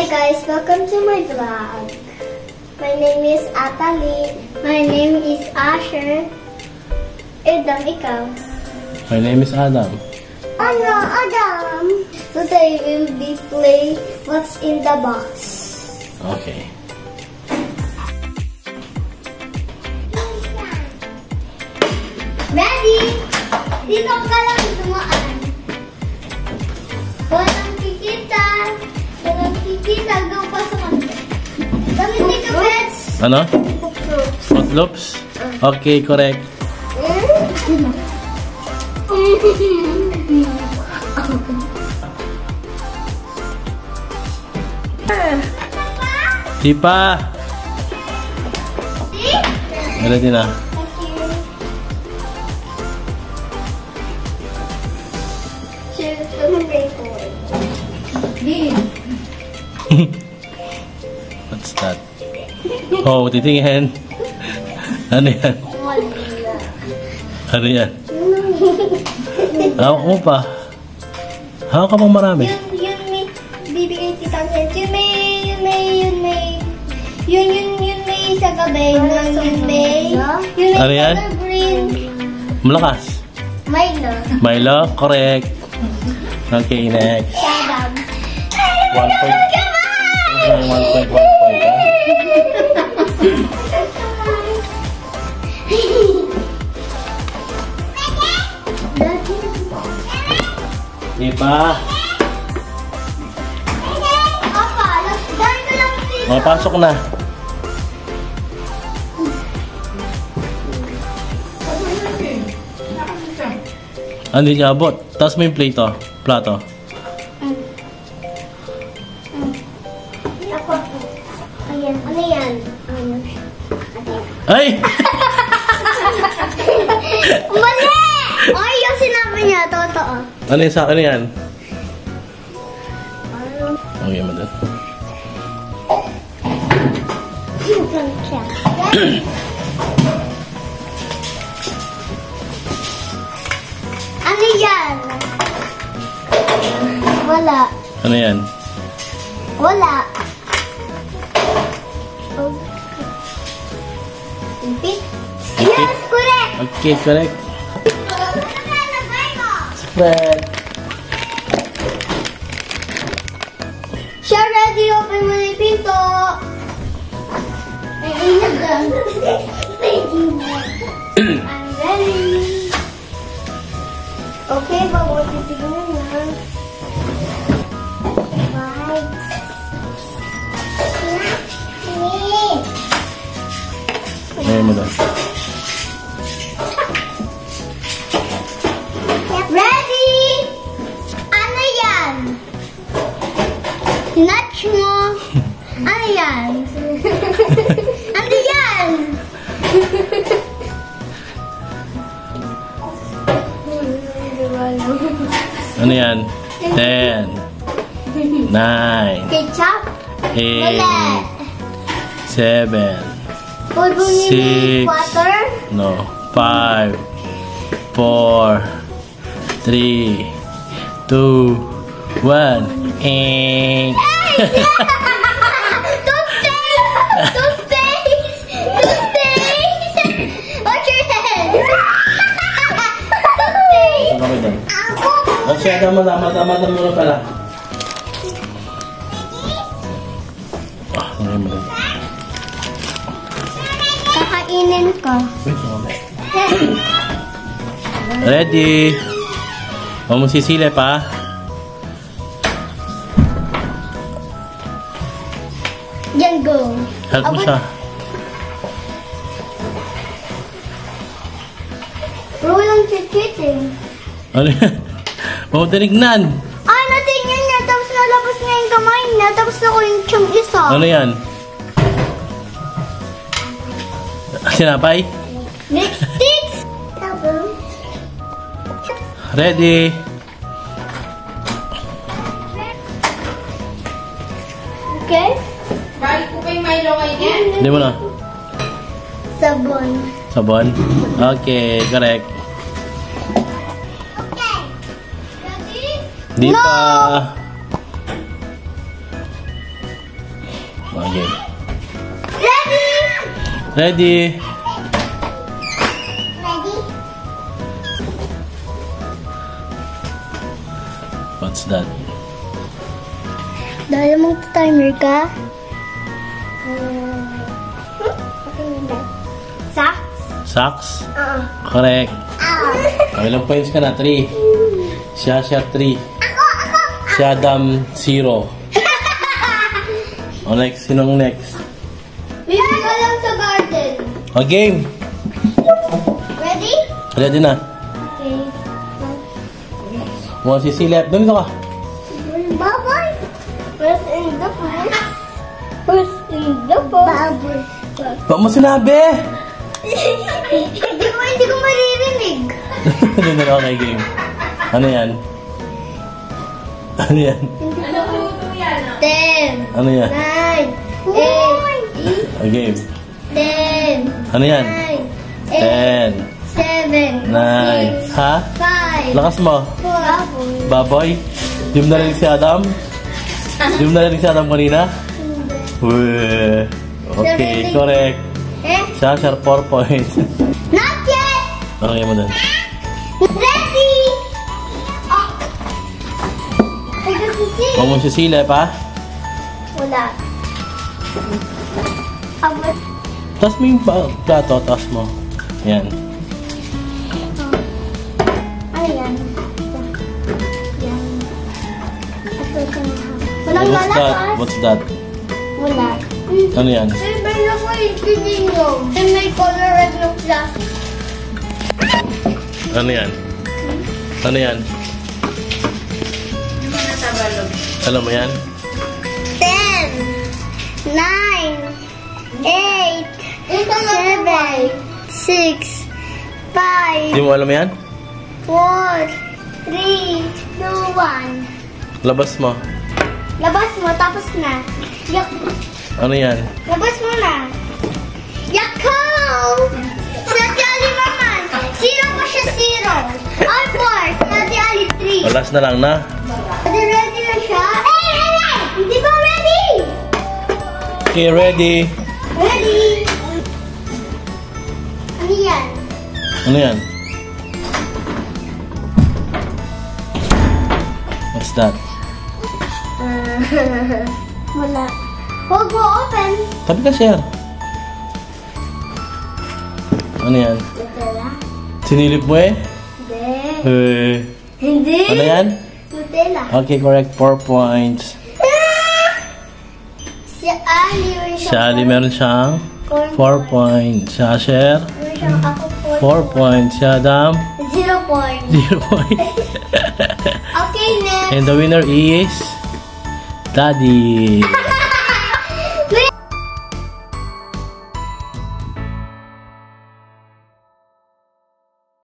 Hi guys, welcome to my vlog. My name is Atali. My name is Asher. Adam, ikaw? My name is Adam. Ano, Adam? Today we'll be playing What's in the Box. Okay. Ready? Dito ka lang dumaan. Walang kikita. Walang kikita. Doon pa sa kanto. Gamitin ka, pets. Ano? Fruit Loops? Okay, correct. Di pa. Ready na. What's that? Oh, titingin. Ano yan? Ano yan? Hawak mo pa. Hawak ka pang marami. Yun may bibigay kitang sense. Yun may sa gabi. Yun may Ano yan? color green. Malakas. Milo. Milo, correct. Okay, next. Adam. 1 point. 1 point. Di pa. Papa, dahil ka lang dito. O, pasok na. Hindi niya abot. Tapos mo yung plato. Plato. Ako. Ayan. Ano yan? Ay! Mali! Ay, yung sinabi niya. Totoo. Ano yung sa akin yan? Okay, madal. Ano yan? Wala. Ano yan? Wala. Oh. Repeat. Yes, correct. Okay, correct. Spread. Siya, ready. Open mo na yung pinto. Ay, I'm ready. Okay, bago titignan na. Bye. Okay, madal. Ready? Ano yan? Hinatch mo. Ano yan? Ano yan? Ano yan? 10, 9, Ketchup? 8, 7, Huwag mo nilin 6, water? no, 5, 4, 3, 2, 1, and... Toothpaste! Toothpaste! Toothpaste! Watch your head! Toothpaste! Ano kami doon? Ako! Okay, tama muna pala. Okay, madal. Kakainin ko. Ready? Huwag mo sisilip, ha? Yan, go. Help mo siya. Pero walang chit-chit eh. Ano yan? Huwag mo tinignan. Ay, natingin niya. Tapos nalabas niya yung kamay niya. Tapos ako yung siyang isa. Ano yan? Sinapay? Next sticks! Ready? Okay? Balik ko kay Milo ngayon. Hindi mo na. Sabon. Sabon? Okay, correct. Okay. Ready? Di No! pa. Okay. Ready? Ready? Ready? What's that? Dahil mong timer ka? Socks? Socks? Oo. Correct. Ilang points ka na? 3. Siya 3. Ako! Si Adam 0. O next, sinong next? Bibig ka lang sa garden. O game! Ready? Ready na. Okay. Mga sisilip. Doon ka. Baboy. Where's in the book? Where's in the book? Baboy. Ba't mo sinabi? Hindi ko maririnig. Doon na okay, game. Ano yan? Ano yan? Ano po yan? 10, Ano yan? 9, 8, O game. 10, Ano yan? 9, 10, 8, 7, 9. Ha? 5, Lakas mo. 4, Baboy? Di mo narinig si Adam? Di mo narinig si Adam kanina? Weh. Okay, correct. Siya, 4 points. Not yet! Okay mo doon. Ready! Oh. Ay, kasi Huwag mo sisilip, ha? wala. Abot. Taas mo yung plato, taas mo. Yan. Ano yan? Yan. Ito siya na. Walang What's that? lalakas. What's that? Wala. Ano yan? Silver na po yung kininyo. And may color red ng plastic. Ano yan? Ano yan? Yung mga tabalog. Alam mo yan? 10, 9, 8, 7, 6, 5, Di mo alam yan? 4, 3, 2, 1. Labas mo. Labas mo, tapos na. Yak. Ano yan? Labas mo na. Yako! Sa Ali naman. 0 pa siya 0. All 4. Sa Ali 3. Last na lang na. Ready na siya? Hindi ba ready? Okay, ready. Ready. Ano yan? Ano yan? What's that? Wala. Huwag mo open. Tabi ka, share. Ano yan? Nutella? Sinilip mo eh? Hindi. Eh. Hindi. Ano yan? Nutella. Okay, correct. 4 points. Si Ali. Si Ali meron siyang 4 points. Si Asher, Meron siyang ako 4 points. Si Adam, 0 point. 0 points. Okay, next. And the winner is Daddy.